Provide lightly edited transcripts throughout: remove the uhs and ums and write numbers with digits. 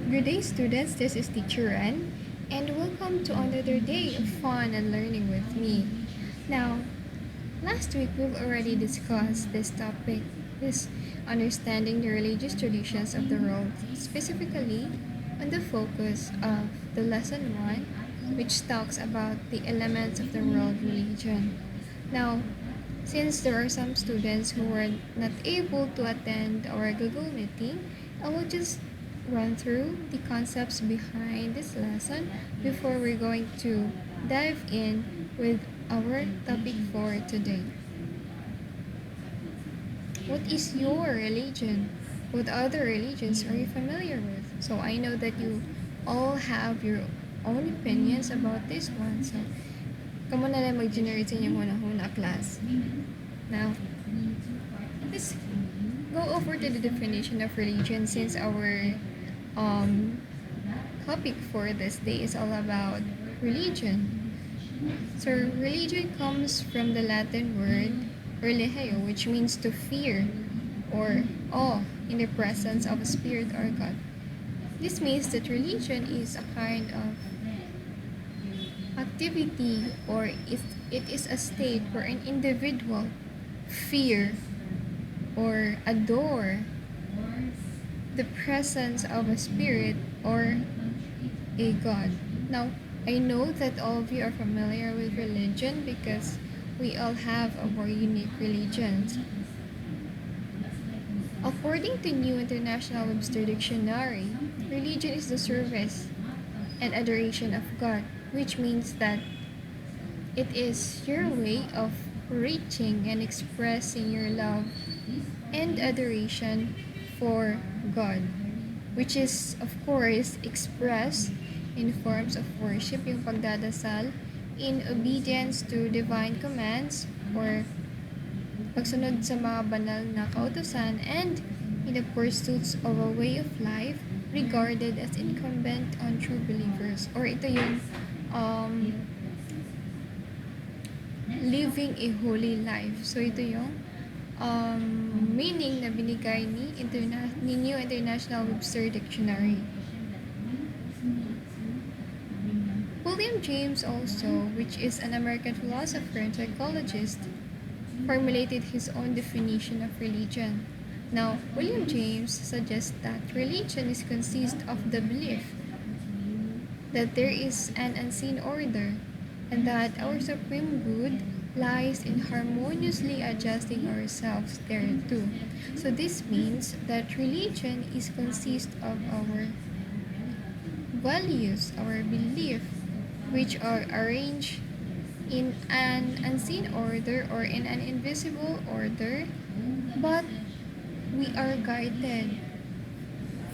Good day, students. This is Teacher Ren, and welcome to another day of fun and learning with me. Now, last week we've already discussed this topic, this understanding the religious traditions of the world, specifically on the focus of the lesson 1, which talks about the elements of the world religion. Now, since there are some students who were not able to attend our Google meeting, I will just run through the concepts behind this lesson before we're going to dive in with our topic for today. What is your religion? What other religions are you familiar with? So I know that you all have your own opinions about this one. So, kamo na lang mag-generate sa inyong una class. Now, let's go over to the definition of religion since our um, topic for this day is all about religion. So, religion comes from the Latin word religio, which means to fear or awe in the presence of a spirit or God. This means that religion is a kind of activity, or it is a state where an individual fear or adore the presence of a spirit or a god. Now, I know that all of you are familiar with religion because we all have our unique religions. According to New International Webster Dictionary, religion is the service and adoration of God, which means that it is your way of reaching and expressing your love and adoration for God, which is of course expressed in forms of worship, yung pagdadasal, in obedience to divine commands or pagsunod sa mga banal na kautusan, and in the pursuits of a way of life regarded as incumbent on true believers. Or ito yung living a holy life. So ito yung meaning na binigay ni New International Webster Dictionary. William James also, which is an American philosopher and psychologist, formulated his own definition of religion. Now, William James suggests that religion is consist of the belief that there is an unseen order and that our supreme good lies in harmoniously adjusting ourselves thereto. So this means that religion is consist of our values, our belief, which are arranged in an unseen order or in an invisible order, but we are guided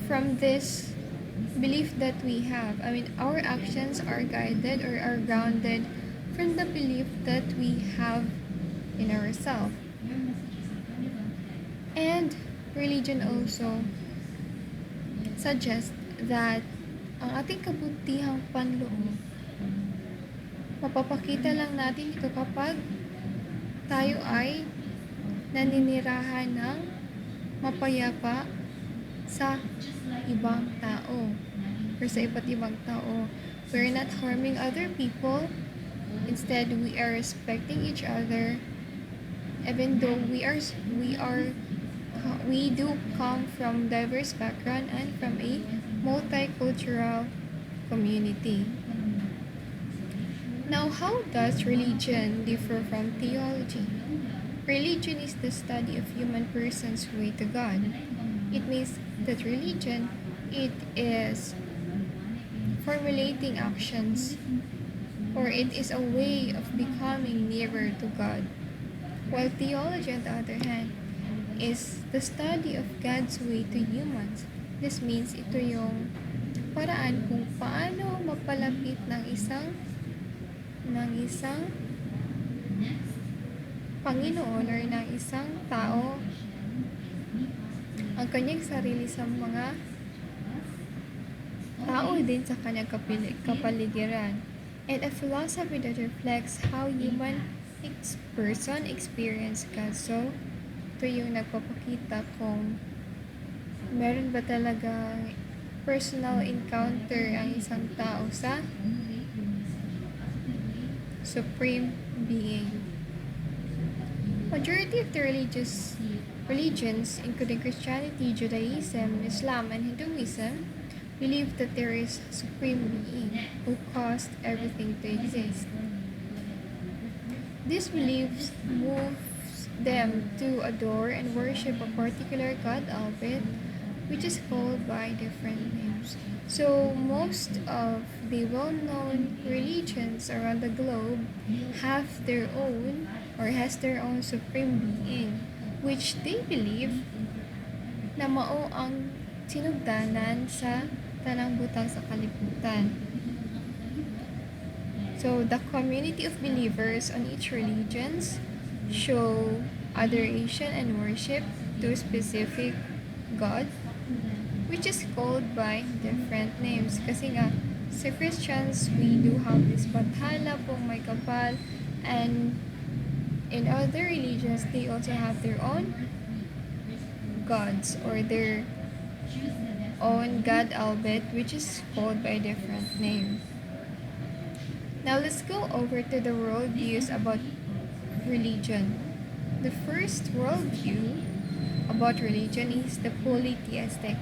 from this belief that we have. I mean, our actions are guided or are grounded from the belief that we have in ourselves. And religion also suggests that ang ating kabutihang panloob, mapapakita lang natin ito kapag tayo ay naninirahan ng mapayapa sa ibang tao or sa iba't ibang tao. We're not harming other people. Instead, we are respecting each other, even though we do come from diverse background and from a multicultural community. Now, how does religion differ from theology? Religion is the study of human person's way to God. It means that religion, it is formulating actions, or it is a way of becoming nearer to God. While theology, on the other hand, is the study of God's way to humans. This means ito yung paraan kung paano mapalapit ng isang Panginoon or ng isang tao ang kanyang sarili sa mga tao din sa kanyang kapaligiran, and a philosophy that reflects how human person experience God. So, ito yung nagpapakita kung meron ba talaga personal encounter ang isang tao sa supreme being. Majority of the religions, including Christianity, Judaism, Islam, and Hinduism, believe that there is a supreme being who caused everything to exist. These beliefs moves them to adore and worship a particular god, albeit which is called by different names. So most of the well-known religions around the globe have their own or has their own supreme being, which they believe na mao ang sinugdanan sa tanang butang sa kalibutan. So the community of believers on each religions show adoration and worship to a specific God, which is called by different names. Kasi nga, sa Christians, we do have this Bathala pong may kapal, and in other religions, they also have their own gods or their own God albeit, which is called by a different name. Now let's go over to the worldviews about religion. The first worldview about religion is the polytheistic.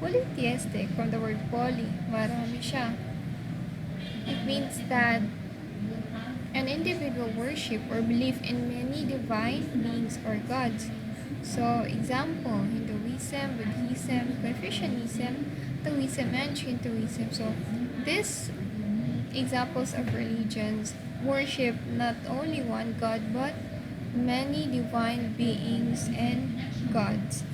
Polytheistic, from the word poly, marami siya. It means that an individual worship or belief in many divine beings or gods. So, example, Hinduism, Buddhism, Confucianism, Taoism, and Shintoism. So, these examples of religions worship not only one God but many divine beings and gods.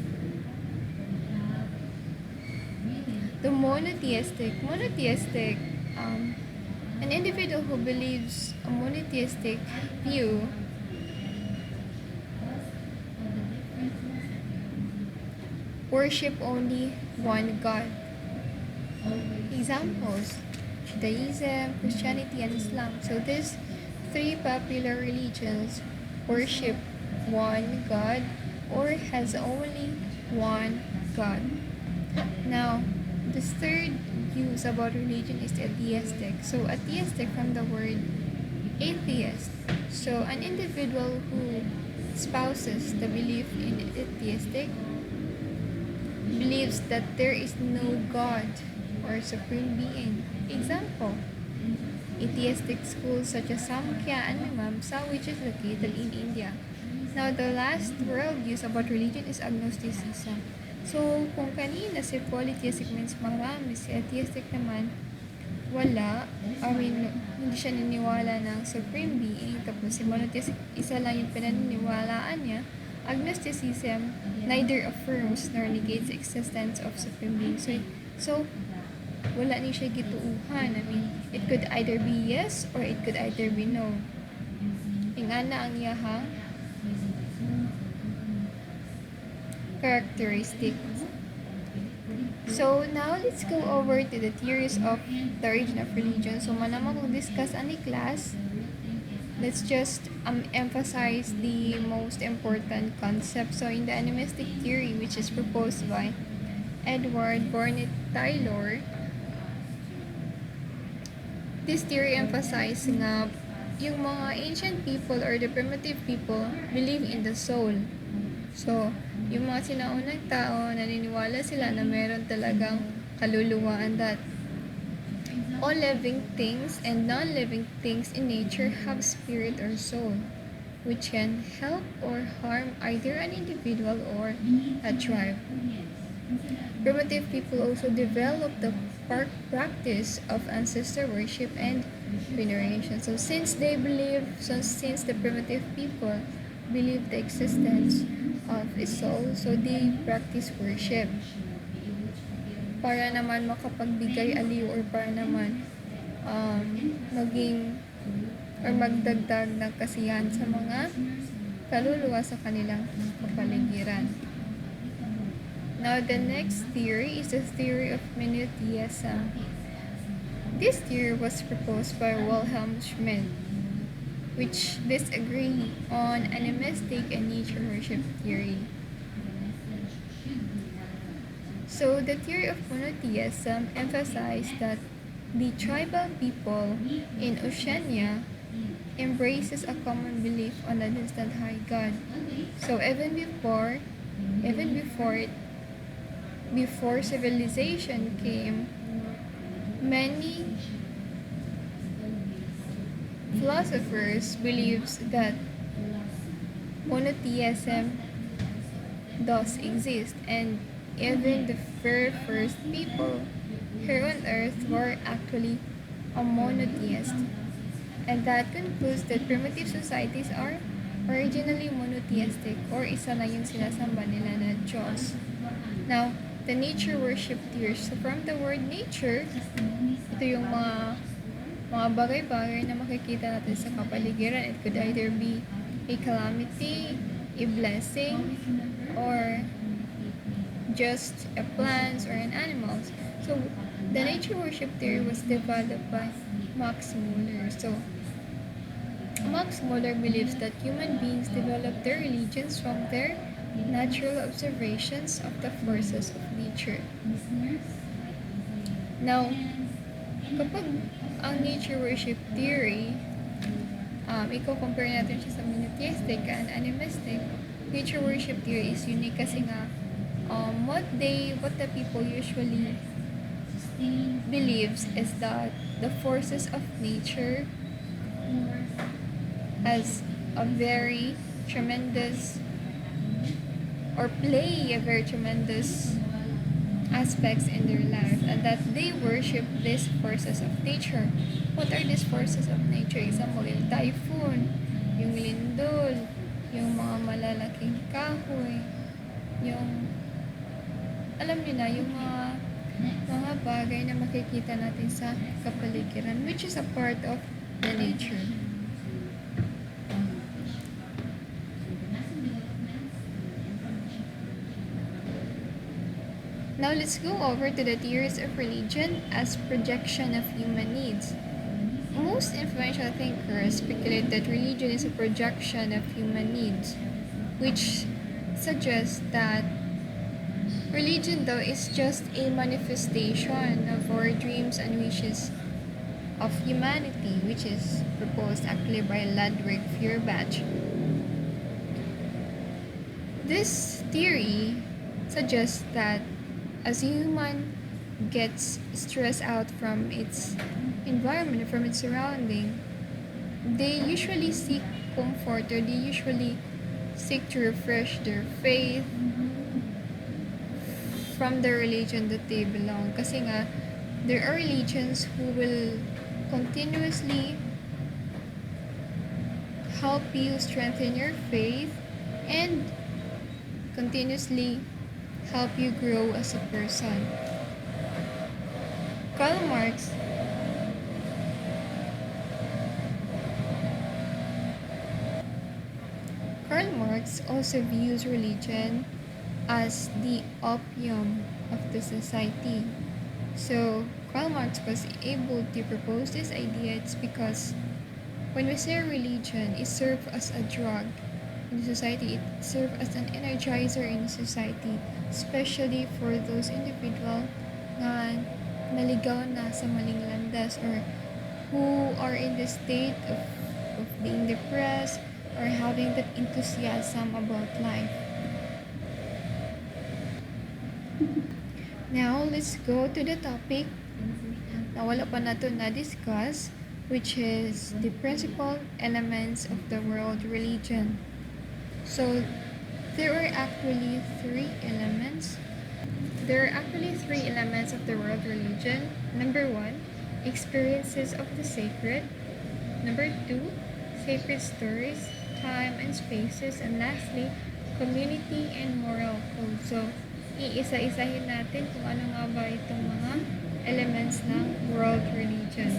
The monotheistic, an individual who believes a monotheistic view worship only one God. Examples: Judaism, Christianity, and Islam. So these three popular religions worship one God or has only one God. Now, the third use about religion is atheistic. So atheistic from the word atheist. So an individual who spouses the belief in atheistic believes that there is no God or supreme being. Example, atheistic schools such as Samkhya and Mimamsa, which is located in India. Now, the last worldviews about religion is agnosticism. So, kung kanina si polytheistic means marami, si atheistic naman, wala. Hindi siya naniniwala ng supreme being. Tapos si monotheistic, isa lang yung pinaniniwalaan niya. Agnosticism neither affirms nor negates the existence of supreme being. So wala ni siya gituuhan. It could either be yes or it could either be no. Ingana ang iyahang characteristics. So now let's go over to the theories of the origin of religion. So manamang kung discuss ani class, let's just emphasize the most important concept. So in the animistic theory, which is proposed by Edward Burnett Taylor, this theory emphasizes nga yung mga ancient people or the primitive people believe in the soul. So, yung mga sinaunang tao, naniniwala sila na meron talagang kaluluwa, and that all living things and non-living things in nature have spirit or soul, which can help or harm either an individual or a tribe. Primitive people also developed the practice of ancestor worship and veneration. So since the primitive people believe the existence of a soul, so they practice worship para naman makapagbigay aliw or para naman maging or magdagdag ng kasiyahan sa mga kaluluwa sa kanilang kapaligiran. Now, the next theory is the theory of monotheism. This theory was proposed by Wilhelm Schmidt, which disagree on animistic and nature worship theory. So the theory of monotheism emphasized that the tribal people in Oceania embraces a common belief on a distant high God. So even before civilization came, many philosophers believes that monotheism does exist, and even the very first people here on earth were actually a monotheist. And that concludes that primitive societies are originally monotheistic, or isa na yung sinasamba nila na Diyos. Now, the nature worship theory. So from the word nature, ito yung mga bagay-bagay na makikita natin sa kapaligiran. It could either be a calamity, a blessing, or just a plants or an animals. So the nature worship theory was developed by Max Muller. So Max Muller believes that human beings develop their religions from their natural observations of the forces of nature. Now, kapag ang nature worship theory, i-compare natin siya sa monotheistic and animistic, nature worship theory is unique kasi nga, what the people usually believes is that the forces of nature has a very tremendous or play a very tremendous aspects in their life, and that they worship these forces of nature. What are these forces of nature? Example, yung typhoon, yung lindol, yung mga malalaking kahoy, yung alam niyo na, yung mga bagay na makikita natin sa kapaligiran, which is a part of the nature. Now let's go over to the theories of religion as projection of human needs. Most influential thinkers speculate that religion is a projection of human needs, which suggests that religion, though, is just a manifestation of our dreams and wishes of humanity, which is proposed actually by Ludwig Feuerbach. This theory suggests that as human gets stressed out from its environment, from its surrounding, they usually seek comfort, or they usually seek to refresh their faith from the religion that they belong. Kasi nga, there are religions who will continuously help you strengthen your faith and continuously help you grow as a person. Karl Marx also views religion as the opium of the society. So Karl Marx was able to propose this idea. It's because when we say religion, it serves as a drug in society. It serves as an energizer in society, especially for those individuals na naligaw na sa maling landas, or who are in the state of being depressed or having that enthusiasm about life. Now, let's go to the topic na wala pa nato na-discuss, which is the principal elements of the world religion. So, there are actually three elements of the world religion. Number 1, experiences of the sacred. Number 2, sacred stories, time and spaces. And lastly, community and moral code. So, iisa-isahin natin kung ano nga ba itong mga elements ng world religions.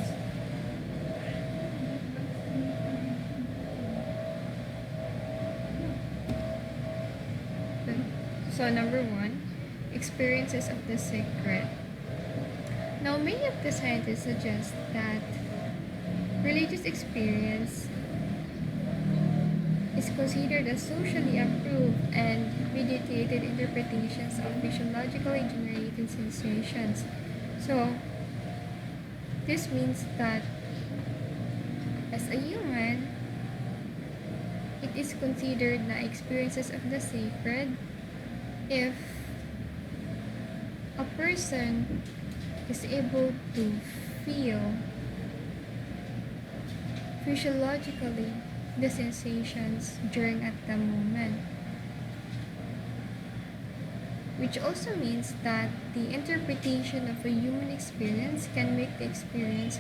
So, number 1, experiences of the sacred. Now, many of the scientists suggest that religious experience is considered as socially approved and mediated interpretations of physiologically generated sensations. So, this means that as a human, it is considered na experiences of the sacred if a person is able to feel physiologically the sensations during at the moment, which also means that the interpretation of a human experience can make the experience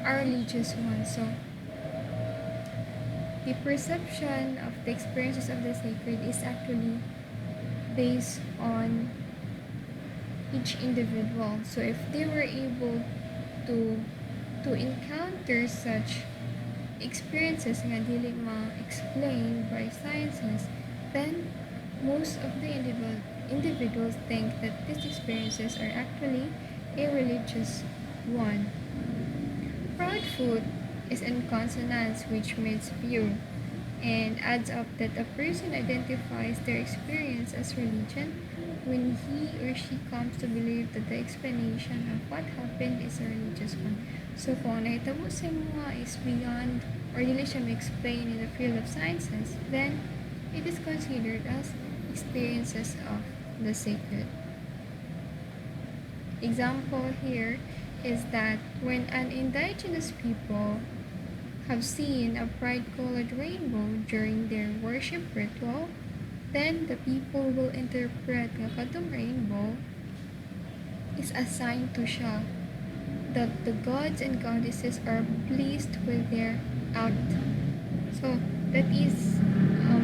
a religious one. So the perception of the experiences of the sacred is actually based on each individual. So if they were able to encounter such experiences nga dili ma-explain by sciences, then most of the individuals think that these experiences are actually a religious one. Proudfoot is in consonance which means view and adds up that a person identifies their experience as religion when he or she comes to believe that the explanation of what happened is a religious one. So kung nahitabo sa mga is beyond or dili siya ma-explain in the field of sciences, then it is considered as experiences of the sacred. Example here is that when an indigenous people have seen a bright-colored rainbow during their worship ritual, then the people will interpret nga kadtong rainbow is a sign to siya that the gods and goddesses are pleased with their act. So that is how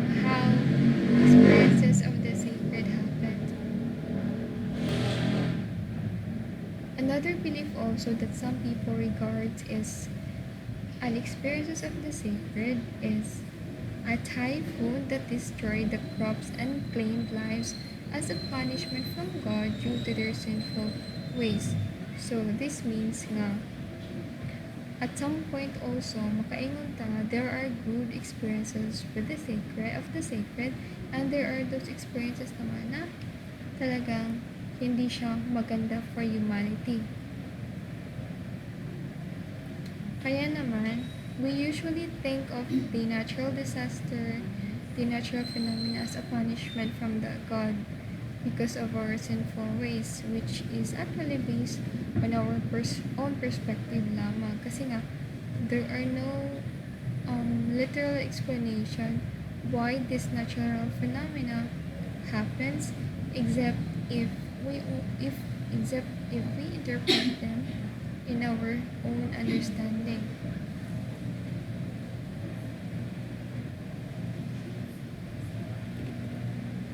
experiences of the sacred happened. Another belief also that some people regard is an experiences of the sacred is a typhoon that destroyed the crops and claimed lives as a punishment from God due to their sinful ways. So this means nga at some point also makaingon ta nga there are good experiences with the sacred and there are those experiences naman na talagang hindi siya maganda for humanity. Kaya naman, we usually think of the natural disaster, the natural phenomena as a punishment from the God because of our sinful ways, which is actually based on our own perspective lamang. Kasi nga, there are no literal explanation why this natural phenomena happens except if we interpret them in our own understanding.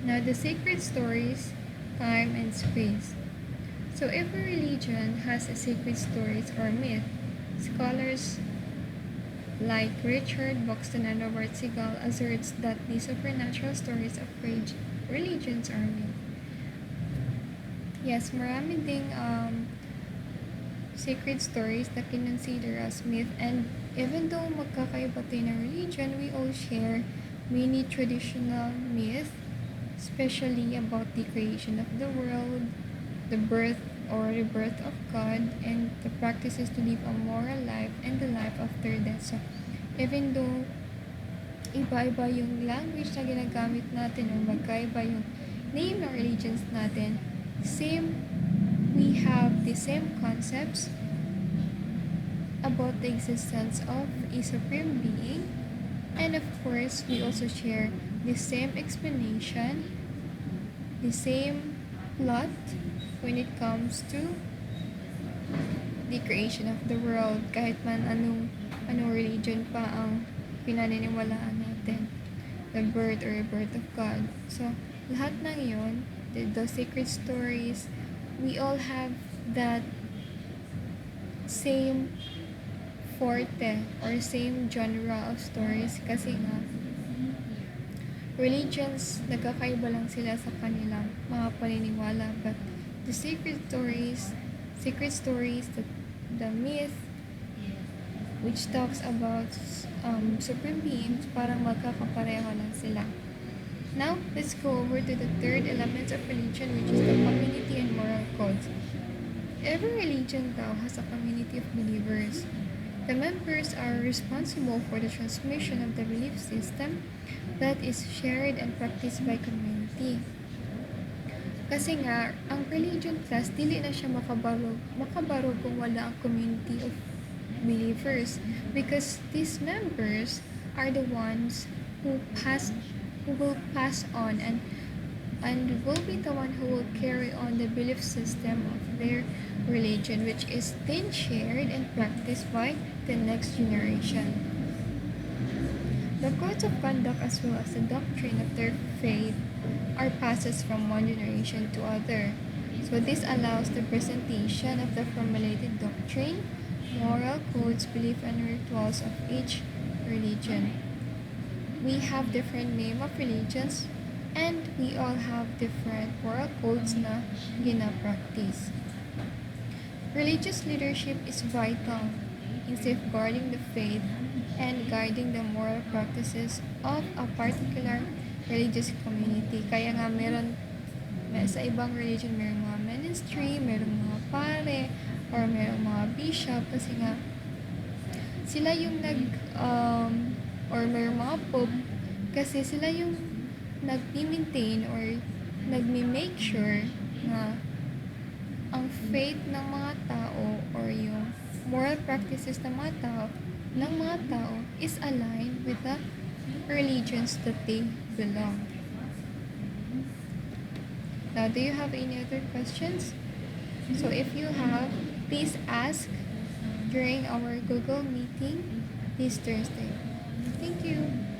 Now, the sacred stories, time, and space. So, every religion has a sacred stories or myth. Scholars like Richard Buxton and Robert Siegel asserts that the supernatural stories of religions are myth. Yes, marami ding sacred stories na kinonsider as myth, and even though magkakaiba tayo ng religion, we all share many traditional myths, especially about the creation of the world, the birth or rebirth of God, and the practices to live a moral life and the life after death. So, even though iba-iba yung language na ginagamit natin or magkaiba yung name ng religions natin, we have the same concepts about the existence of a supreme being, and of course, we also share the same explanation, the same plot when it comes to the creation of the world, kahit man anong religion pa ang pinaniniwalaan natin, the birth or rebirth of God. So, lahat ng yun, the sacred stories, we all have that same forte or same genre of stories kasi nga religions nagkakaiba lang sila sa kanilang mga paniniwala, but the sacred stories, the myth which talks about supreme beings, parang magkakapareho lang sila. Now, let's go over to the third element of religion, which is the community and moral codes. Every religion though has a community of believers. The members are responsible for the transmission of the belief system that is shared and practiced by community. Kasi nga, ang religion class, dili na siya makabarog kung wala ang community of believers. Because these members are the ones who will pass on and will be the one who will carry on the belief system of their religion, which is then shared and practiced by the next generation. The codes of conduct as well as the doctrine of their faith are passes from one generation to other. So this allows the presentation of the formulated doctrine, moral codes, belief, and rituals of each religion. We have different name of religions and we all have different moral codes na gina-practice. Religious leadership is vital in safeguarding the faith and guiding the moral practices of a particular religious community. Kaya nga sa ibang religion, mayroong mga ministry, mayroong mga pare, or mayroong mga bishop, kasi nga sila yung or mayroong mga pope, kasi sila yung nag-maintain or nag-make sure na ang faith ng mga tao or yung moral practices ng mga tao is aligned with the religions that they belong. Now, do you have any other questions? So if you have, please ask during our Google meeting this Thursday. Thank you.